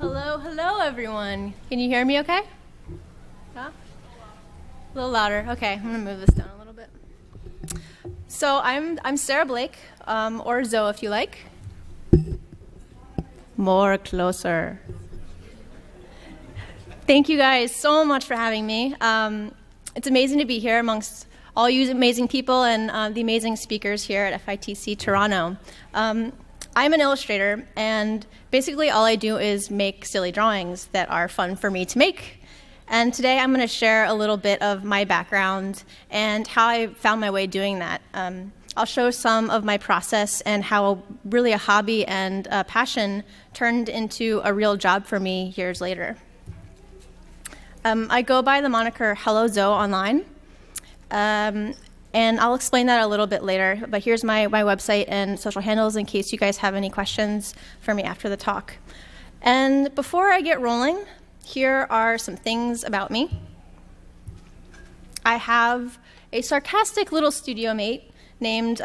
Hello, hello, everyone. Can you hear me okay? Yeah? A little louder. Okay, I'm going to move this down a little bit. So I'm Sara Blake, or Zoe if you like. More closer. Thank you guys so much for having me. It's amazing to be here amongst all you amazing people and the amazing speakers here at FITC Toronto. I'm an illustrator, and basically all I do is make silly drawings that are fun for me to make. And today I'm going to share a little bit of my background and how I found my way doing that. I'll show some of my process and how really a hobby and a passion turned into a real job for me years later. I go by the moniker Hello Zoe online. And I'll explain that a little bit later, but here's my website and social handles in case you guys have any questions for me after the talk. And before I get rolling, here are some things about me. I have a sarcastic little studio mate named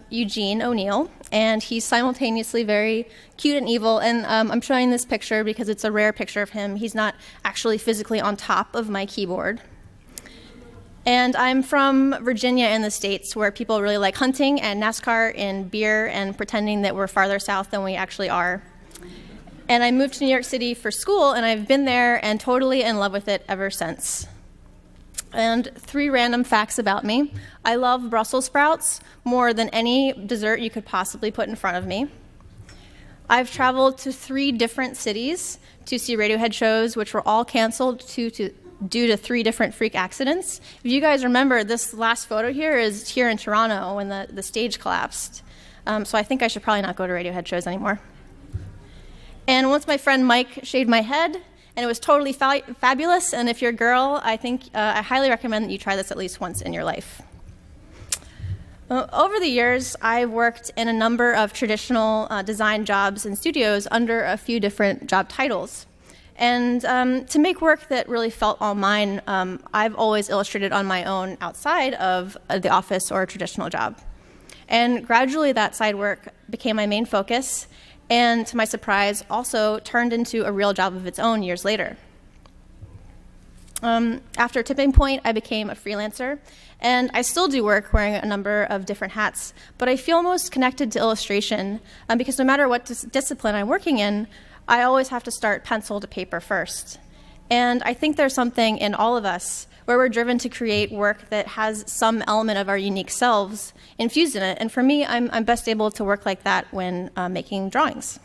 Eugene O'Neill, and he's simultaneously very cute and evil, and I'm showing this picture because it's a rare picture of him. He's not actually physically on top of my keyboard. And I'm from Virginia in the States, where people really like hunting and NASCAR and beer and pretending that we're farther south than we actually are. And I moved to New York City for school, and I've been there and totally in love with it ever since. And 3 random facts about me. I love Brussels sprouts more than any dessert you could possibly put in front of me. I've traveled to 3 different cities to see Radiohead shows, which were all canceled due to 3 different freak accidents. If you guys remember, this last photo here is here in Toronto when the stage collapsed. So I think I should probably not go to Radiohead shows anymore. And once my friend Mike shaved my head, and it was totally fabulous, and if you're a girl, I think I highly recommend that you try this at least once in your life. Over the years, I've worked in a number of traditional design jobs and studios under a few different job titles. And to make work that really felt all mine, I've always illustrated on my own outside of the office or a traditional job. And gradually that side work became my main focus, and to my surprise, also turned into a real job of its own years later. After Tipping Point, I became a freelancer, and I still do work wearing a number of different hats, but I feel most connected to illustration because no matter what discipline I'm working in, I always have to start pencil to paper first. And I think there's something in all of us where we're driven to create work that has some element of our unique selves infused in it. And for me, I'm best able to work like that when making drawings.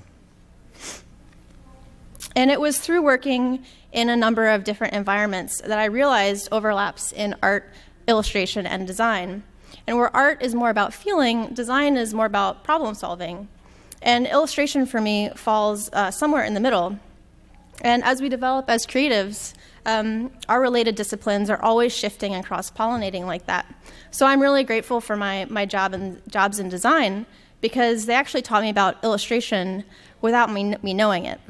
And it was through working in a number of different environments that I realized overlaps in art, illustration, and design. And where art is more about feeling, design is more about problem solving. And illustration for me falls somewhere in the middle. And as we develop as creatives, our related disciplines are always shifting and cross-pollinating like that. So I'm really grateful for my jobs in design because they actually taught me about illustration without me knowing it.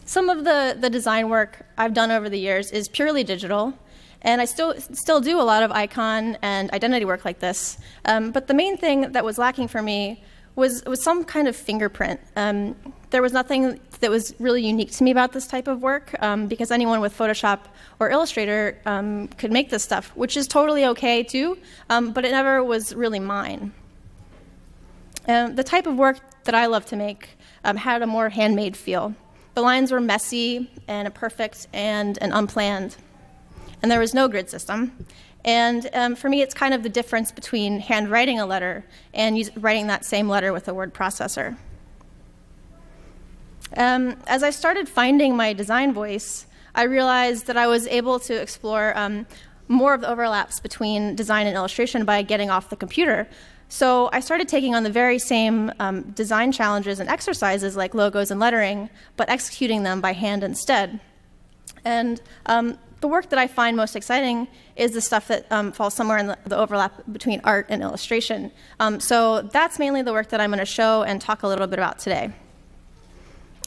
Some of the design work I've done over the years is purely digital. And I still do a lot of icon and identity work like this. But the main thing that was lacking for me was some kind of fingerprint. There was nothing that was really unique to me about this type of work because anyone with Photoshop or Illustrator could make this stuff, which is totally okay too, but it never was really mine. The type of work that I love to make had a more handmade feel. The lines were messy and imperfect and unplanned. And there was no grid system. And for me, it's kind of the difference between handwriting a letter and writing that same letter with a word processor. As I started finding my design voice, I realized that I was able to explore more of the overlaps between design and illustration by getting off the computer. So I started taking on the very same design challenges and exercises like logos and lettering, but executing them by hand instead. And the work that I find most exciting is the stuff that falls somewhere in the overlap between art and illustration. So that's mainly the work that I'm going to show and talk a little bit about today.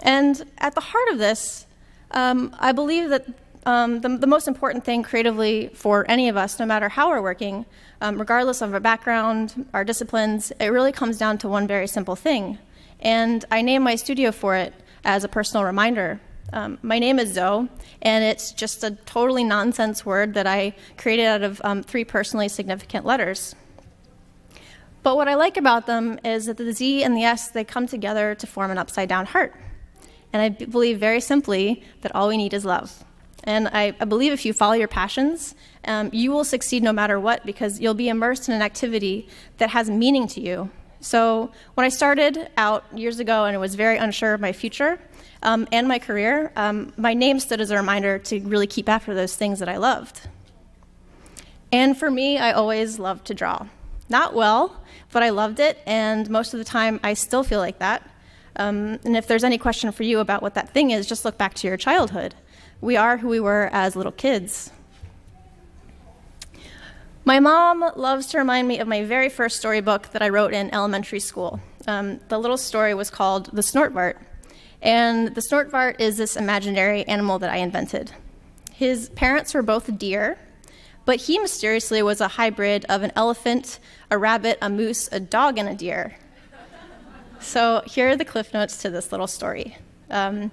And at the heart of this, I believe that the most important thing creatively for any of us, no matter how we're working, regardless of our background, our disciplines, it really comes down to one very simple thing, and I named my studio for it as a personal reminder. My name is Zoe, and it's just a totally nonsense word that I created out of 3 personally significant letters. But what I like about them is that the Z and the S, they come together to form an upside-down heart. And I believe very simply that all we need is love. And I believe if you follow your passions, you will succeed no matter what, because you'll be immersed in an activity that has meaning to you. So when I started out years ago and was very unsure of my future and my career, my name stood as a reminder to really keep after those things that I loved. And for me, I always loved to draw. Not well, but I loved it, and most of the time I still feel like that. And if there's any question for you about what that thing is, just look back to your childhood. We are who we were as little kids. My mom loves to remind me of my very first storybook that I wrote in elementary school. The little story was called The Snortvart. And the Snortvart is this imaginary animal that I invented. His parents were both deer, but he mysteriously was a hybrid of an elephant, a rabbit, a moose, a dog, and a deer. So here are the cliff notes to this little story. When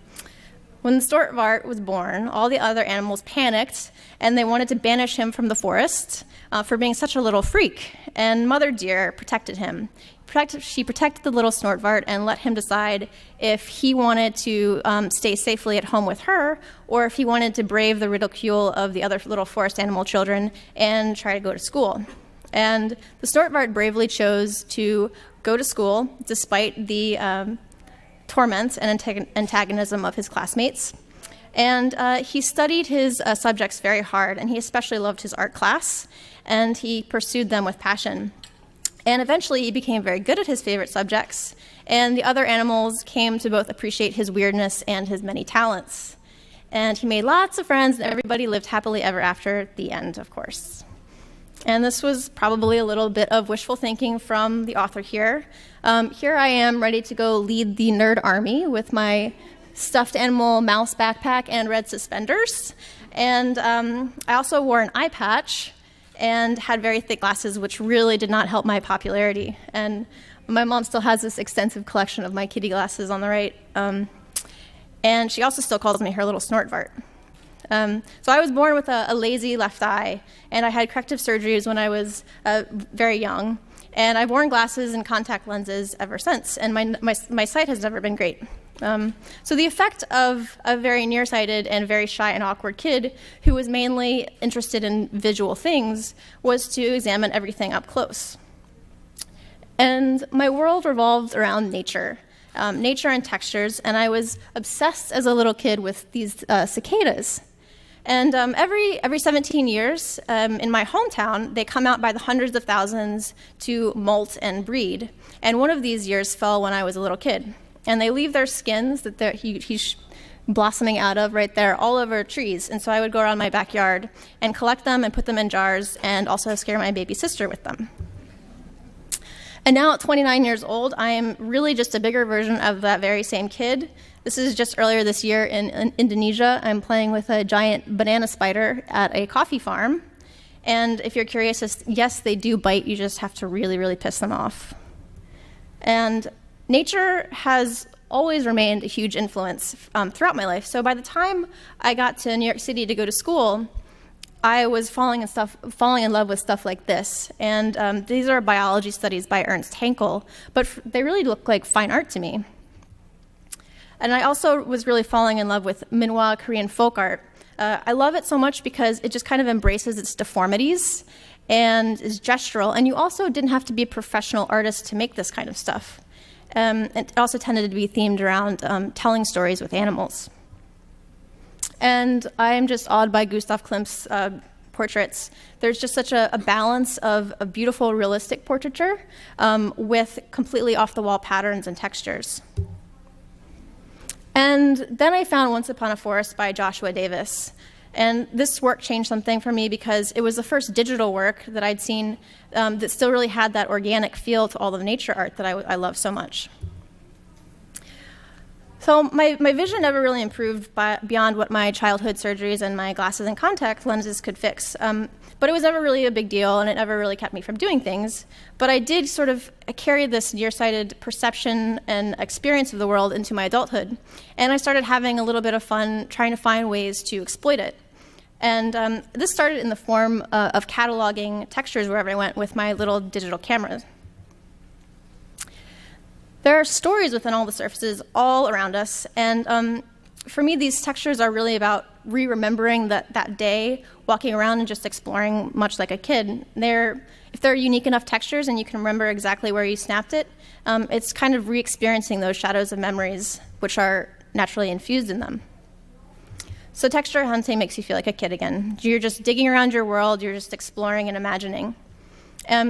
the Snortvart was born, all the other animals panicked, and they wanted to banish him from the forest for being such a little freak. And Mother Deer protected him. She protected the little Snortvart and let him decide if he wanted to stay safely at home with her, or if he wanted to brave the ridicule of the other little forest animal children and try to go to school. And the Snortvart bravely chose to go to school despite the torment and antagonism of his classmates. And he studied his subjects very hard, and he especially loved his art class, and he pursued them with passion. And eventually he became very good at his favorite subjects, and the other animals came to both appreciate his weirdness and his many talents. And he made lots of friends, and everybody lived happily ever after at the end, of course. And this was probably a little bit of wishful thinking from the author here. Here I am ready to go lead the nerd army with my stuffed animal mouse backpack and red suspenders. And I also wore an eye patch and had very thick glasses, which really did not help my popularity. And my mom still has this extensive collection of my kitty glasses on the right. And she also still calls me her little Snortvart. So I was born with a lazy left eye, and I had corrective surgeries when I was very young. And I've worn glasses and contact lenses ever since, and my sight has never been great. So the effect of a very nearsighted and very shy and awkward kid who was mainly interested in visual things was to examine everything up close. And my world revolved around nature. Nature and textures, and I was obsessed as a little kid with these cicadas. And every 17 years in my hometown, they come out by the hundreds of thousands to molt and breed. And one of these years fell when I was a little kid. And they leave their skins that he's blossoming out of right there all over trees. And so I would go around my backyard and collect them and put them in jars and also scare my baby sister with them. And now at 29 years old, I am really just a bigger version of that very same kid. This is just earlier this year in Indonesia. I'm playing with a giant banana spider at a coffee farm. And if you're curious, yes, they do bite. You just have to really, really piss them off. And nature has always remained a huge influence throughout my life. So by the time I got to New York City to go to school, I was falling in love with stuff like this. And these are biology studies by Ernst Haenkel, but they really look like fine art to me. And I also was really falling in love with Minhwa Korean folk art. I love it so much because it just kind of embraces its deformities and is gestural. And you also didn't have to be a professional artist to make this kind of stuff. It also tended to be themed around telling stories with animals. And I am just awed by Gustav Klimt's portraits. There's just such a balance of a beautiful, realistic portraiture with completely off-the-wall patterns and textures. And then I found Once Upon a Forest by Joshua Davis. And this work changed something for me because it was the first digital work that I'd seen that still really had that organic feel to all the nature art that I love so much. So my vision never really improved beyond what my childhood surgeries and my glasses and contact lenses could fix. But it was never really a big deal, and it never really kept me from doing things. But I did sort of carry this nearsighted perception and experience of the world into my adulthood. And I started having a little bit of fun trying to find ways to exploit it. And this started in the form of cataloging textures wherever I went with my little digital cameras. There are stories within all the surfaces all around us, and for me, these textures are really about re-remembering that day, walking around and just exploring much like a kid. If they're unique enough textures and you can remember exactly where you snapped it, it's kind of re-experiencing those shadows of memories which are naturally infused in them. So texture hunting makes you feel like a kid again. You're just digging around your world, you're just exploring and imagining.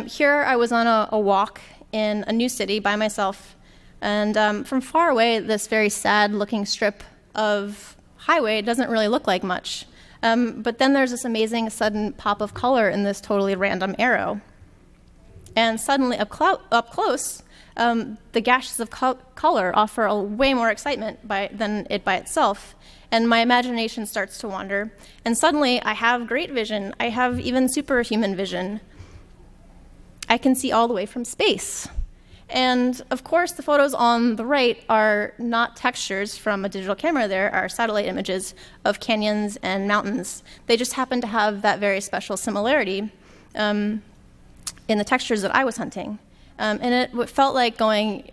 Here I was on a walk in a new city by myself, and from far away, this very sad-looking strip of highway doesn't really look like much. But then there's this amazing sudden pop of color in this totally random arrow. And suddenly, up close, the gashes of color offer a way more excitement than it by itself. And my imagination starts to wander. And suddenly, I have great vision. I have even superhuman vision. I can see all the way from space. And of course, the photos on the right are not textures from a digital camera. There are satellite images of canyons and mountains. They just happen to have that very special similarity in the textures that I was hunting. And it felt like going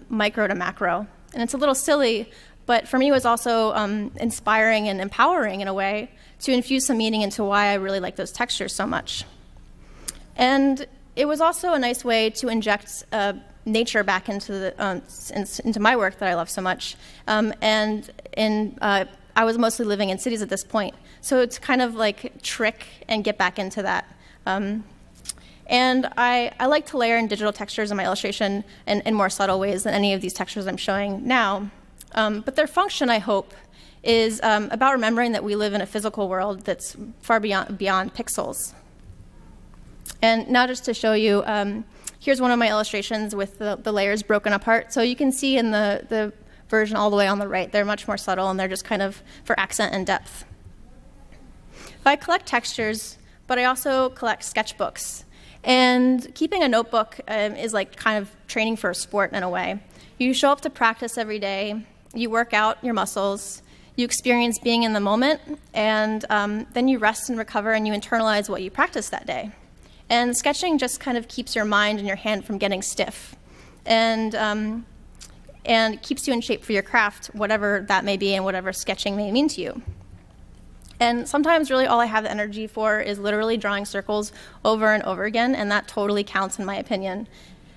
micro to macro. And it's a little silly, but for me it was also inspiring and empowering in a way to infuse some meaning into why I really like those textures so much. And it was also a nice way to inject nature back into my work that I love so much. I was mostly living in cities at this point, so it's kind of like trick and get back into that. And I like to layer in digital textures in my illustration in more subtle ways than any of these textures I'm showing now. But their function, I hope, is about remembering that we live in a physical world that's far beyond pixels. And now just to show you, here's one of my illustrations with the layers broken apart. So you can see in the version all the way on the right, they're much more subtle, and they're just kind of for accent and depth. I collect textures, but I also collect sketchbooks. And keeping a notebook is like kind of training for a sport in a way. You show up to practice every day, you work out your muscles, you experience being in the moment, and then you rest and recover and you internalize what you practiced that day. And sketching just kind of keeps your mind and your hand from getting stiff, and keeps you in shape for your craft, whatever that may be and whatever sketching may mean to you. And sometimes really all I have the energy for is literally drawing circles over and over again, and that totally counts in my opinion.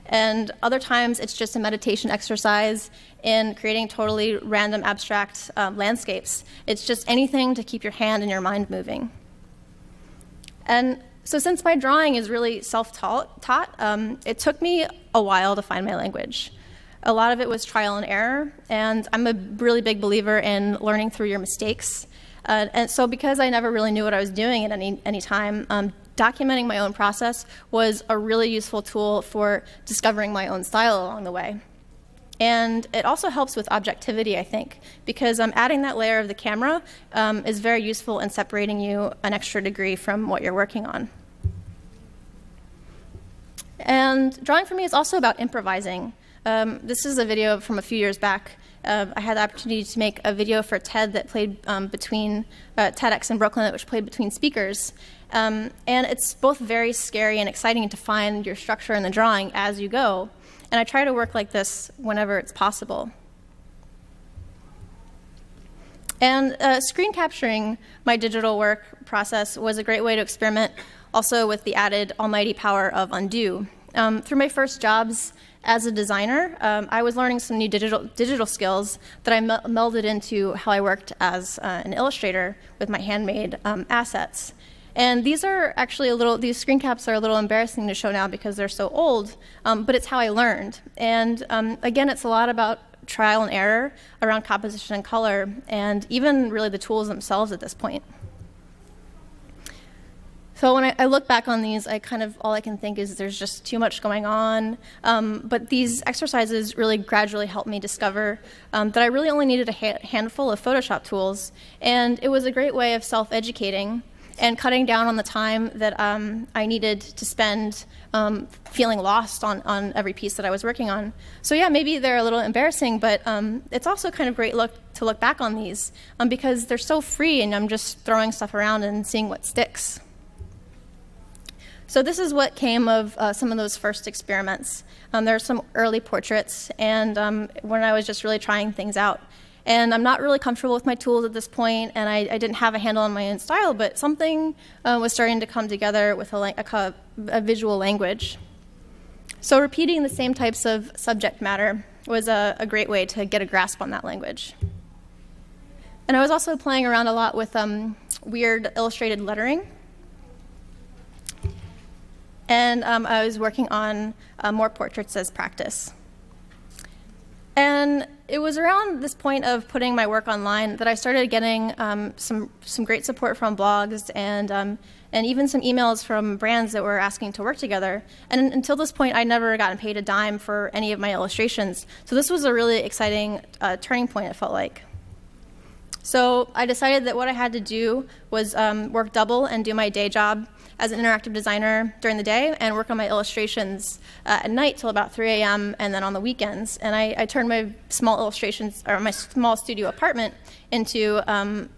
And other times it's just a meditation exercise in creating totally random abstract landscapes. It's just anything to keep your hand and your mind moving. And so since my drawing is really self-taught, it took me a while to find my language. A lot of it was trial and error, and I'm a really big believer in learning through your mistakes. And so because I never really knew what I was doing at any time, documenting my own process was a really useful tool for discovering my own style along the way. And it also helps with objectivity, I think, because adding that layer of the camera is very useful in separating you an extra degree from what you're working on. And drawing for me is also about improvising. This is a video from a few years back. I had the opportunity to make a video for TED that played between TEDx in Brooklyn, which played between speakers. And it's both very scary and exciting to find your structure in the drawing as you go. And I try to work like this whenever it's possible. And screen capturing my digital work process was a great way to experiment also with the added almighty power of undo. Through my first jobs as a designer, I was learning some new digital skills that I melded into how I worked as an illustrator with my handmade assets. And these are actually these screen caps are a little embarrassing to show now because they're so old, but it's how I learned. And again, it's a lot about trial and error around composition and color, and even really the tools themselves at this point. So when I look back on these, all I can think is there's just too much going on. But these exercises really gradually helped me discover that I really only needed a handful of Photoshop tools. And it was a great way of self-educating and cutting down on the time that I needed to spend feeling lost on every piece that I was working on. So yeah, maybe they're a little embarrassing, but it's also kind of great to look back on these because they're so free and I'm just throwing stuff around and seeing what sticks. So this is what came of some of those first experiments. There are some early portraits and when I was just really trying things out. And I'm not really comfortable with my tools at this point, and I didn't have a handle on my own style, but something was starting to come together with a visual language. So repeating the same types of subject matter was a great way to get a grasp on that language. And I was also playing around a lot with weird illustrated lettering. And I was working on more portraits as practice. And it was around this point of putting my work online that I started getting some great support from blogs and even some emails from brands that were asking to work together. And until this point, I'd never gotten paid a dime for any of my illustrations. So this was a really exciting turning point, it felt like. So I decided that what I had to do was work double and do my day job as an interactive designer during the day and work on my illustrations at night till about 3 a.m. and then on the weekends. And I turned my small illustrations, or my small studio apartment into an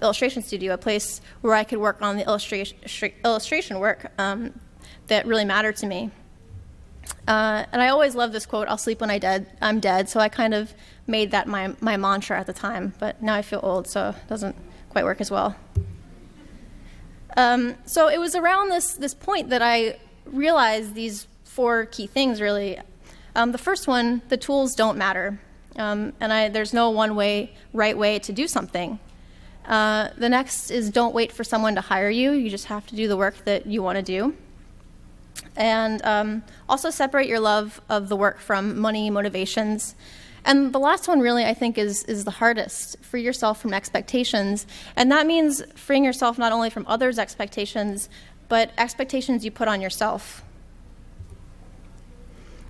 illustration studio, a place where I could work on the illustration work that really mattered to me. And I always loved this quote, "I'll sleep when I'm dead," so I kind of made that my mantra at the time, but now I feel old, so it doesn't quite work as well. So it was around this point that I realized these 4 key things, really. The first one, the tools don't matter, and there's no right way to do something. The next is don't wait for someone to hire you. You just have to do the work that you want to do. And also separate your love of the work from money motivations. And the last one really, I think, is the hardest. Free yourself from expectations. And that means freeing yourself not only from others' expectations, but expectations you put on yourself.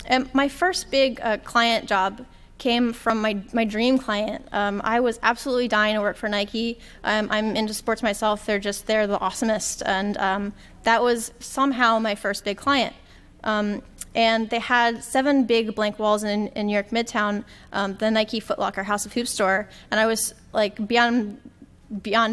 And my first big client job came from my dream client. I was absolutely dying to work for Nike. I'm into sports myself. They're the awesomest. And that was somehow my first big client. And they had 7 big blank walls in New York Midtown, the Nike Foot Locker House of Hoops store, and I was like beyond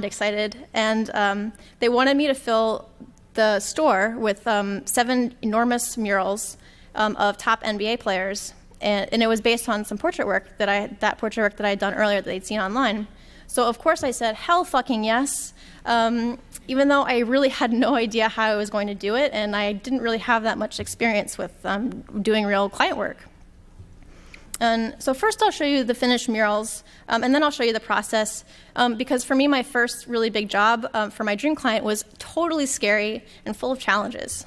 excited. And they wanted me to fill the store with 7 enormous murals of top NBA players, and it was based on some portrait work that I had done earlier that they'd seen online. So of course I said hell fucking yes. Even though I really had no idea how I was going to do it, and I didn't really have that much experience with doing real client work. And so first I'll show you the finished murals, and then I'll show you the process, because for me, my first really big job for my dream client was totally scary and full of challenges.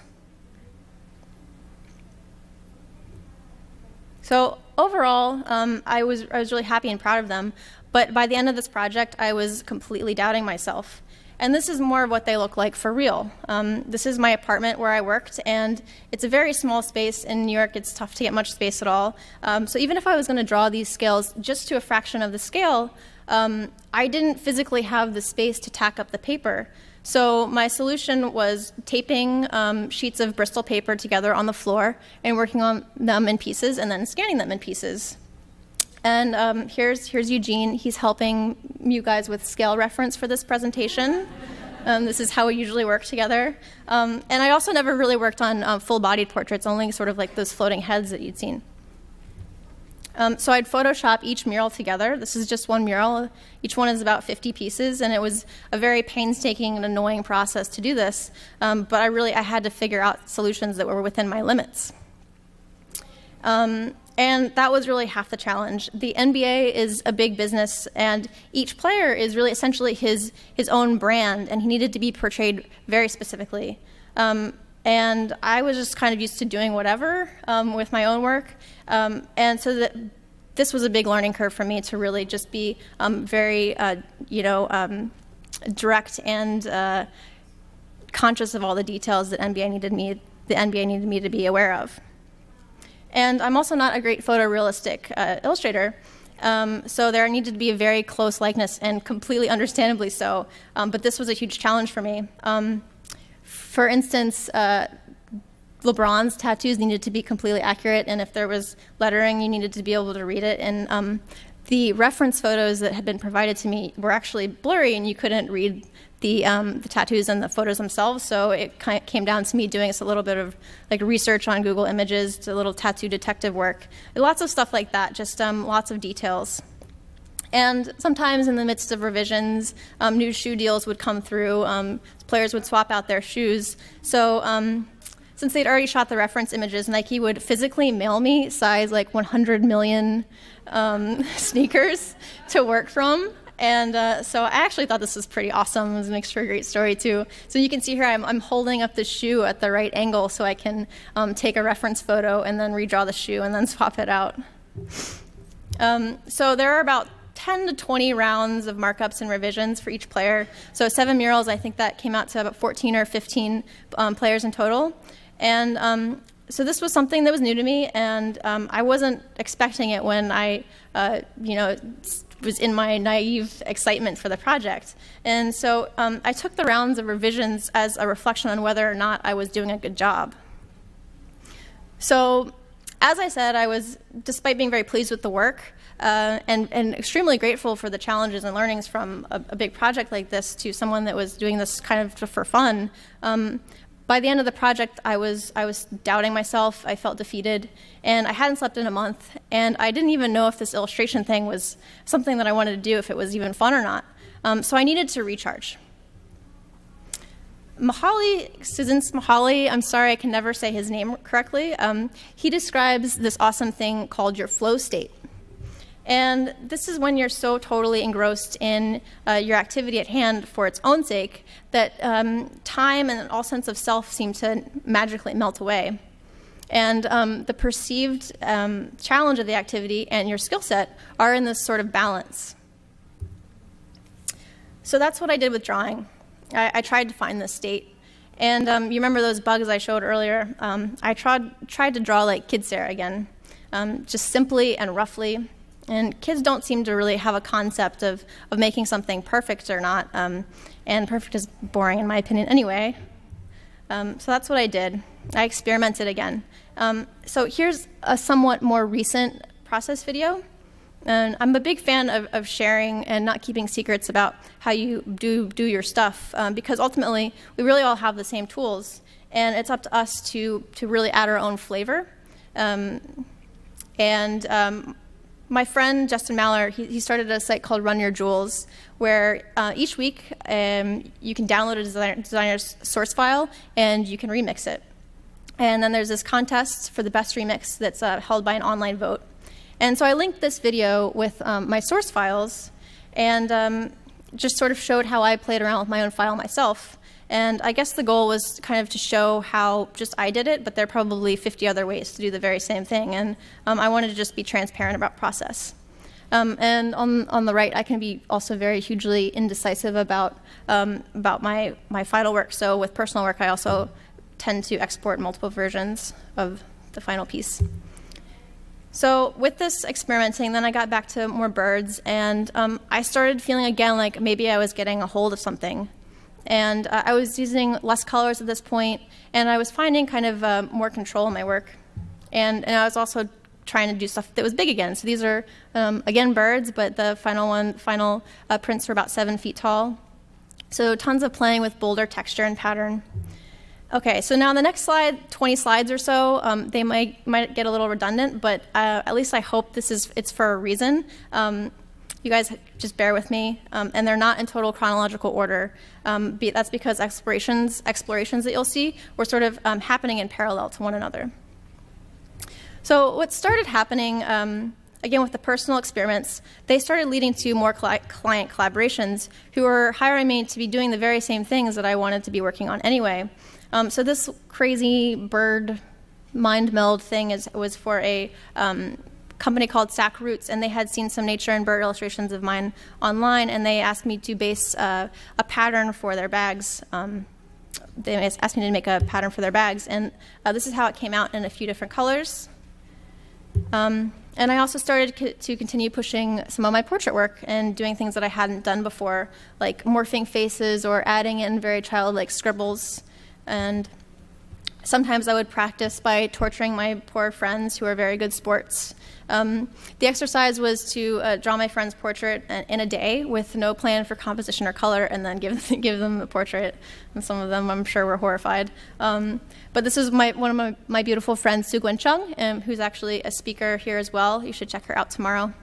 So overall, I was really happy and proud of them, but by the end of this project, I was completely doubting myself. And this is more of what they look like for real. This is my apartment where I worked, and it's a very small space. In New York, it's tough to get much space at all. So even if I was going to draw these scales just to a fraction of the scale, I didn't physically have the space to tack up the paper. So my solution was taping sheets of Bristol paper together on the floor and working on them in pieces and then scanning them in pieces. And here's Eugene. He's helping you guys with scale reference for this presentation. This is how we usually work together. And I also never really worked on full-bodied portraits, only sort of like those floating heads that you'd seen. So I'd Photoshop each mural together. This is just one mural. Each one is about 50 pieces, and it was a very painstaking and annoying process to do this. But I had to figure out solutions that were within my limits. And that was really half the challenge. The NBA is a big business, and each player is really essentially his own brand, and he needed to be portrayed very specifically. And I was just kind of used to doing whatever with my own work. And so this was a big learning curve for me to really just be very, direct and conscious of all the details that the NBA needed me to be aware of. And I'm also not a great photorealistic illustrator, so there needed to be a very close likeness, and completely understandably so, but this was a huge challenge for me. For instance, LeBron's tattoos needed to be completely accurate, and if there was lettering, you needed to be able to read it. And the reference photos that had been provided to me were actually blurry, and you couldn't read the tattoos and the photos themselves. So it kind of came down to me doing a little bit of like research on Google Images, a little tattoo detective work, lots of stuff like that, just lots of details. And sometimes in the midst of revisions, new shoe deals would come through. Players would swap out their shoes. So since they'd already shot the reference images, Nike would physically mail me size like 100 million sneakers to work from. And so I actually thought this was pretty awesome. It makes for a great story too. So you can see here I'm holding up the shoe at the right angle so I can take a reference photo and then redraw the shoe and then swap it out. So there are about 10 to 20 rounds of markups and revisions for each player. So 7 murals, I think that came out to about 14 or 15 players in total. And so this was something that was new to me, and I wasn't expecting it when I, was in my naive excitement for the project. And so I took the rounds of revisions as a reflection on whether or not I was doing a good job. So as I said, I was, despite being very pleased with the work, and extremely grateful for the challenges and learnings from a big project like this to someone that was doing this kind of for fun. By the end of the project, I was doubting myself, I felt defeated, and I hadn't slept in a month, and I didn't even know if this illustration thing was something that I wanted to do, if it was even fun or not. So I needed to recharge. Mihaly, I'm sorry, I can never say his name correctly. He describes this awesome thing called your flow state. And this is when you're so totally engrossed in your activity at hand for its own sake that time and all sense of self seem to magically melt away. And the perceived challenge of the activity and your skill set are in this sort of balance. So that's what I did with drawing. I tried to find this state. And you remember those bugs I showed earlier? I tried to draw like Kid Sarah again, just simply and roughly. And kids don't seem to really have a concept of making something perfect or not, and perfect is boring in my opinion anyway. So that's what I did. I experimented again. So here's a somewhat more recent process video. And I'm a big fan of sharing and not keeping secrets about how you do your stuff, because ultimately we really all have the same tools, and it's up to us to really add our own flavor. My friend Justin Maller, he started a site called Run Your Jewels, where each week you can download a designer's source file and you can remix it. And then there's this contest for the best remix that's held by an online vote. And so I linked this video with my source files and just sort of showed how I played around with my own file myself. And I guess the goal was kind of to show how just I did it, but there are probably 50 other ways to do the very same thing. And I wanted to just be transparent about process. And on the right, I can be also very hugely indecisive about my final work. So with personal work, I also tend to export multiple versions of the final piece. So with this experimenting, then I got back to more birds, and I started feeling again like maybe I was getting a hold of something. And I was using less colors at this point, and I was finding kind of more control in my work. And I was also trying to do stuff that was big again. So these are, again, birds, but the final prints are about 7 feet tall. So tons of playing with bolder texture and pattern. Okay, so now the next slide, 20 slides or so, they might get a little redundant, but at least I hope it's for a reason. You guys just bear with me, and they're not in total chronological order. That's because explorations that you'll see were sort of happening in parallel to one another. So what started happening, again with the personal experiments, they started leading to more client collaborations who were hiring me to be doing the very same things that I wanted to be working on anyway. So this crazy bird mind meld thing was for a company called Sack Roots, and they had seen some nature and bird illustrations of mine online, and they asked me to base a pattern for their bags they asked me to make a pattern for their bags, and this is how it came out in a few different colors. And I also started to continue pushing some of my portrait work and doing things that I hadn't done before, like morphing faces or adding in very childlike scribbles. And sometimes I would practice by torturing my poor friends who are very good sports. The exercise was to draw my friend's portrait in a day with no plan for composition or color, and then give them the portrait. And some of them, I'm sure, were horrified. But this is one of my beautiful friends, Su-Gwen Chung, who's actually a speaker here as well. You should check her out tomorrow.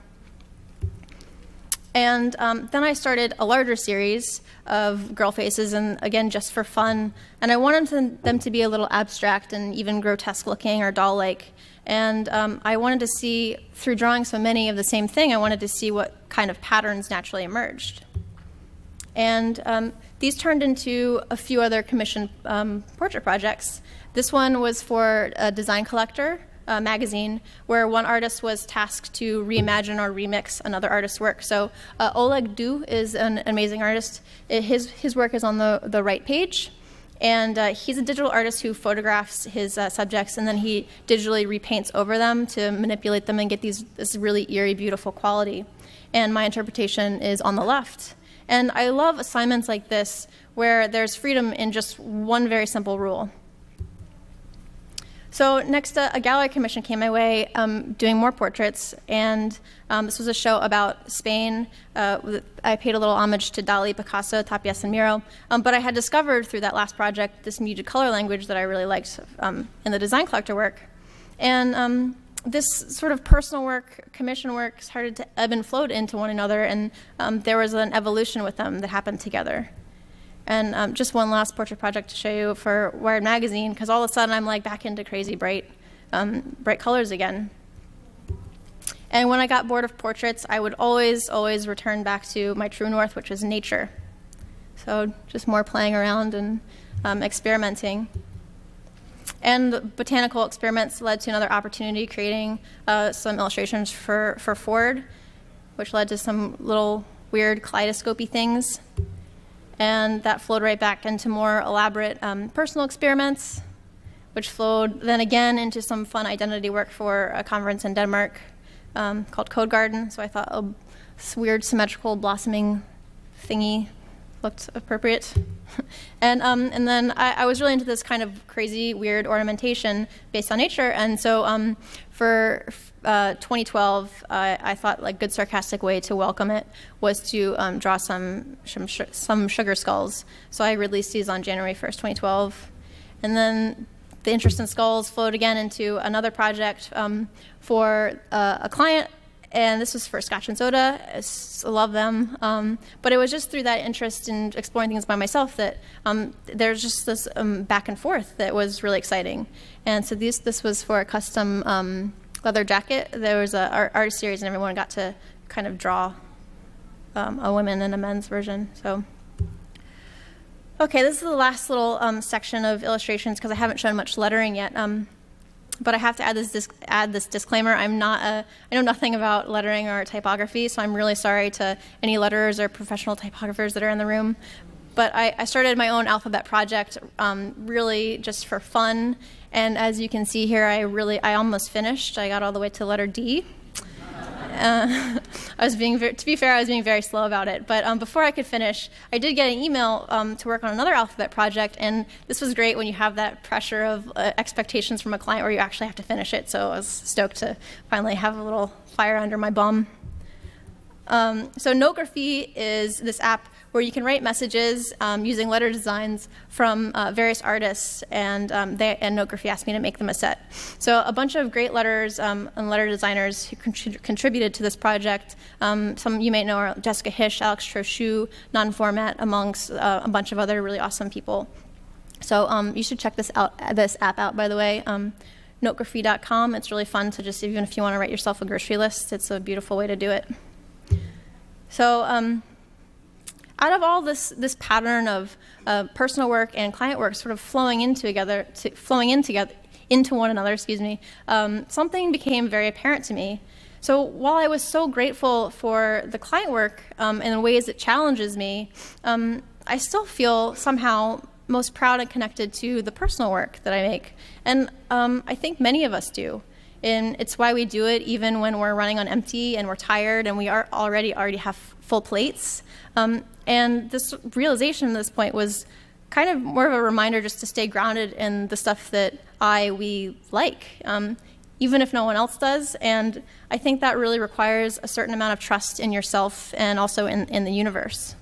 And then I started a larger series of girl faces, and again, just for fun. And I wanted them to be a little abstract and even grotesque looking or doll-like. And I wanted to see, through drawing so many of the same thing, I wanted to see what kind of patterns naturally emerged. And these turned into a few other commissioned portrait projects. This one was for a Design Collector magazine, where one artist was tasked to reimagine or remix another artist's work. So Oleg Du is an amazing artist. His work is on the right page. And he's a digital artist who photographs his subjects, and then he digitally repaints over them to manipulate them and get this really eerie, beautiful quality. And my interpretation is on the left. And I love assignments like this where there's freedom in just one very simple rule. So next, a gallery commission came my way doing more portraits, and this was a show about Spain. I paid a little homage to Dali, Picasso, Tapias, and Miro, but I had discovered through that last project this muted color language that I really liked in the Design Collector work. And this sort of personal work, commission work, started to ebb and float into one another, and there was an evolution with them that happened together. And just one last portrait project to show you for Wired Magazine, because all of a sudden I'm like back into crazy bright colors again. And when I got bored of portraits, I would always return back to my true north, which is nature. So just more playing around and experimenting. And botanical experiments led to another opportunity, creating some illustrations for Ford, which led to some little weird kaleidoscopy things. And that flowed right back into more elaborate personal experiments, which flowed then again into some fun identity work for a conference in Denmark called Code Garden. So I thought this weird symmetrical blossoming thingy looked appropriate. And then I was really into this kind of crazy, weird ornamentation based on nature. And so for 2012, I thought like good sarcastic way to welcome it was to draw some sugar skulls. So I released these on January 1st, 2012. And then the interest in skulls flowed again into another project for a client. And this was for Scotch and Soda. I love them. But it was just through that interest in exploring things by myself that there's just this back and forth that was really exciting. And so this was for a custom leather jacket. There was an art series, and everyone got to kind of draw a women and a men's version. So, okay, this is the last little section of illustrations because I haven't shown much lettering yet. But I have to add this disclaimer. I know nothing about lettering or typography, so I'm really sorry to any letterers or professional typographers that are in the room. But I started my own alphabet project really just for fun. And as you can see here, I almost finished. I got all the way to letter D. To be fair, I was being very slow about it. But before I could finish, I did get an email to work on another alphabet project. And this was great when you have that pressure of expectations from a client where you actually have to finish it. So I was stoked to finally have a little fire under my bum. So Notegraphy is this app where you can write messages using letter designs from various artists, and Notegraphy asked me to make them a set. So a bunch of great letters and letter designers who contributed to this project. Some you may know are Jessica Hish, Alex Trochu, Non-Format, amongst a bunch of other really awesome people. So you should check this app out, by the way. Notegraphy.com. It's really fun to just, even if you want to write yourself a grocery list, it's a beautiful way to do it. So out of all this pattern of personal work and client work sort of flowing in together, into one another, excuse me, something became very apparent to me. So while I was so grateful for the client work in ways that challenges me, I still feel somehow most proud and connected to the personal work that I make. And I think many of us do. And it's why we do it even when we're running on empty and we're tired and we are already have full plates. And this realization at this point was kind of more of a reminder just to stay grounded in the stuff that we like, even if no one else does. And I think that really requires a certain amount of trust in yourself and also in the universe.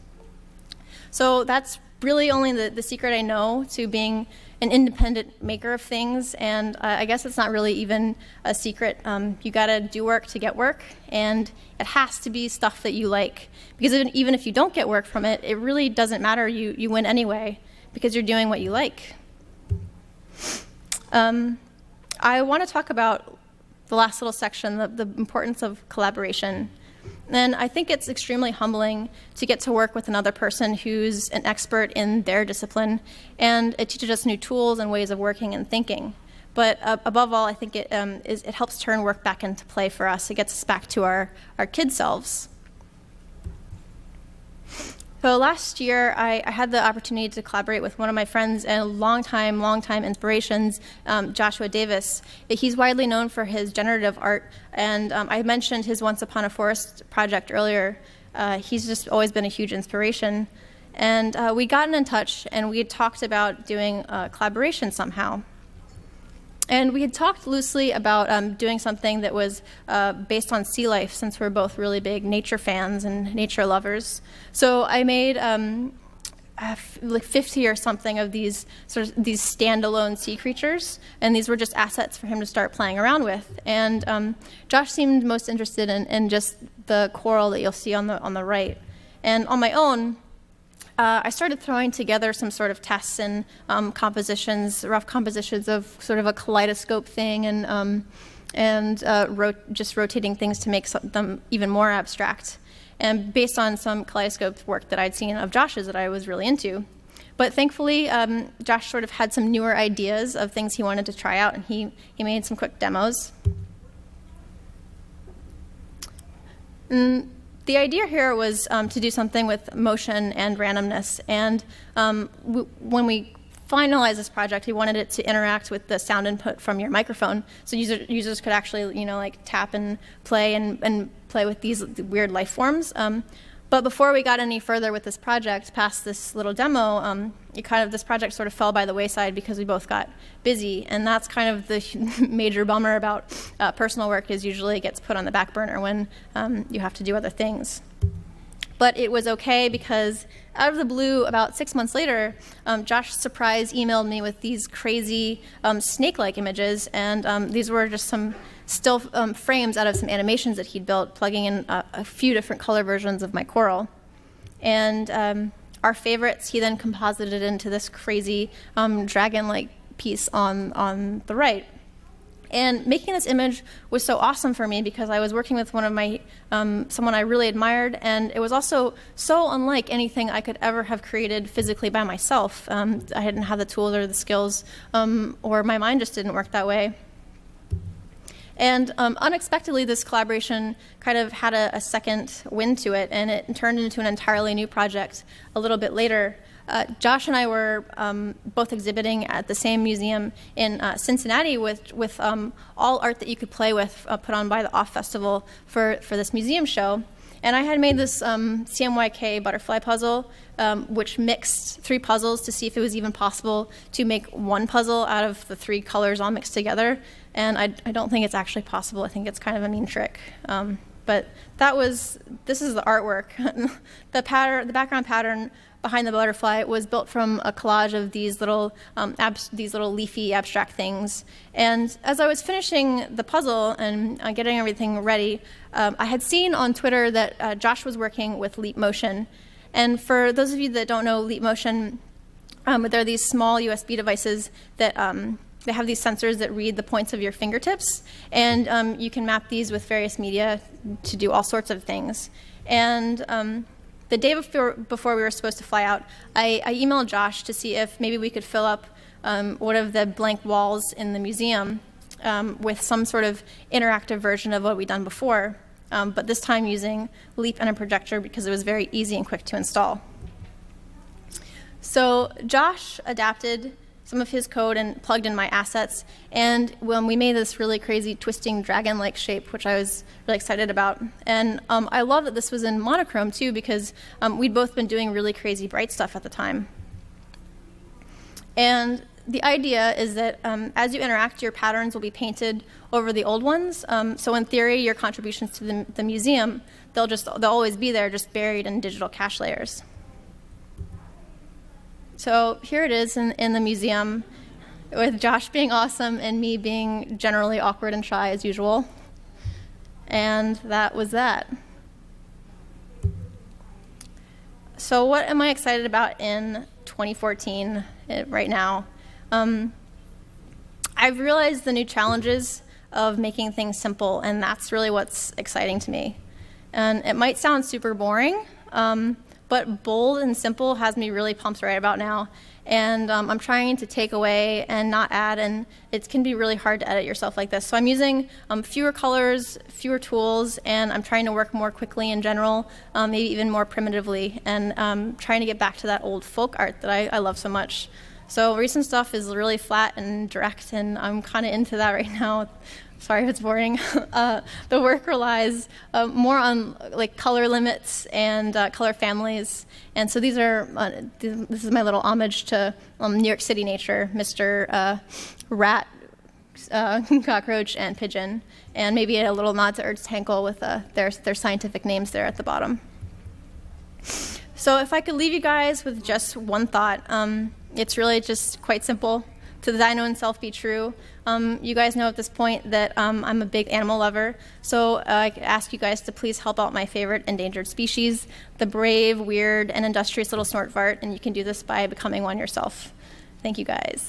So that's really only the secret I know to being an independent maker of things, and I guess it's not really even a secret. You gotta do work to get work, and it has to be stuff that you like, because even if you don't get work from it, it really doesn't matter. You win anyway, because you're doing what you like. I want to talk about the last little section, the importance of collaboration. And I think it's extremely humbling to get to work with another person who's an expert in their discipline, and it teaches us new tools and ways of working and thinking. But above all, I think it helps turn work back into play for us. It gets us back to our kid selves. So last year, I had the opportunity to collaborate with one of my friends and longtime inspirations, Joshua Davis. He's widely known for his generative art, and I mentioned his Once Upon a Forest project earlier. He's just always been a huge inspiration. And we'd gotten in touch, and we had talked about doing a collaboration somehow. And we had talked loosely about doing something that was based on sea life, since we're both really big nature fans and nature lovers. So I made like 50 or something of these these standalone sea creatures, and these were just assets for him to start playing around with. And Josh seemed most interested in just the coral that you'll see on the right. And on my own, I started throwing together some sort of tests and compositions, rough compositions of sort of a kaleidoscope thing, and just rotating things to make them even more abstract, and based on some kaleidoscope work that I'd seen of Josh's that I was really into. But thankfully, Josh sort of had some newer ideas of things he wanted to try out, and he made some quick demos. The idea here was to do something with motion and randomness, and when we finalized this project, we wanted it to interact with the sound input from your microphone, so users could actually, like tap and play play with these weird life forms. But before we got any further with this project, past this little demo, this project sort of fell by the wayside because we both got busy, and that's kind of the major bummer about personal work, is usually it gets put on the back burner when you have to do other things. But it was okay, because out of the blue, about 6 months later, Josh surprise emailed me with these crazy snake-like images, and these were just some still frames out of some animations that he'd built, plugging in a few different color versions of my coral. And our favorites, he then composited into this crazy dragon-like piece on the right. And making this image was so awesome for me, because I was working with one of my, someone I really admired, and it was also so unlike anything I could ever have created physically by myself. I didn't have the tools or the skills, or my mind just didn't work that way. And unexpectedly, this collaboration kind of had a second wind to it, and it turned into an entirely new project a little bit later. Josh and I were both exhibiting at the same museum in Cincinnati with all art that you could play with, put on by the Off Festival for this museum show. And I had made this CMYK butterfly puzzle, which mixed 3 puzzles to see if it was even possible to make one puzzle out of the 3 colors all mixed together. And I don't think it's actually possible. I think it's kind of a mean trick. But this is the artwork. The background pattern behind the butterfly was built from a collage of these little leafy abstract things. And as I was finishing the puzzle and getting everything ready, I had seen on Twitter that Josh was working with Leap Motion. And for those of you that don't know Leap Motion, they're these small USB devices that they have these sensors that read the points of your fingertips, and you can map these with various media to do all sorts of things. And the day before we were supposed to fly out, I emailed Josh to see if maybe we could fill up one of the blank walls in the museum with some sort of interactive version of what we'd done before, but this time using Leap and a projector, because it was very easy and quick to install. So Josh adapted some of his code and plugged in my assets, and when we made this really crazy twisting dragon-like shape, which I was really excited about. And I love that this was in monochrome too, because we'd both been doing really crazy bright stuff at the time. And the idea is that as you interact, your patterns will be painted over the old ones. So in theory, your contributions to the museum, they'll always be there, just buried in digital cache layers. So here it is in the museum, with Josh being awesome and me being generally awkward and shy as usual. And that was that. So what am I excited about in 2014 right now? I've realized the new challenges of making things simple, and that's really what's exciting to me. And it might sound super boring, but bold and simple has me really pumped right about now. And I'm trying to take away and not add, and it can be really hard to edit yourself like this. So I'm using fewer colors, fewer tools, and I'm trying to work more quickly in general, maybe even more primitively, and trying to get back to that old folk art that I love so much. So recent stuff is really flat and direct, and I'm kind of into that right now. Sorry if it's boring. The work relies more on like color limits and color families, and so these are. This is my little homage to New York City nature, Mr. Rat, Cockroach, and Pigeon, and maybe a little nod to Ernst Haeckel with their scientific names there at the bottom. So if I could leave you guys with just one thought, it's really just quite simple. To the Dino and self be true. You guys know at this point that I'm a big animal lover, so I ask you guys to please help out my favorite endangered species, the brave, weird, and industrious little Snortvart, and you can do this by becoming one yourself. Thank you guys.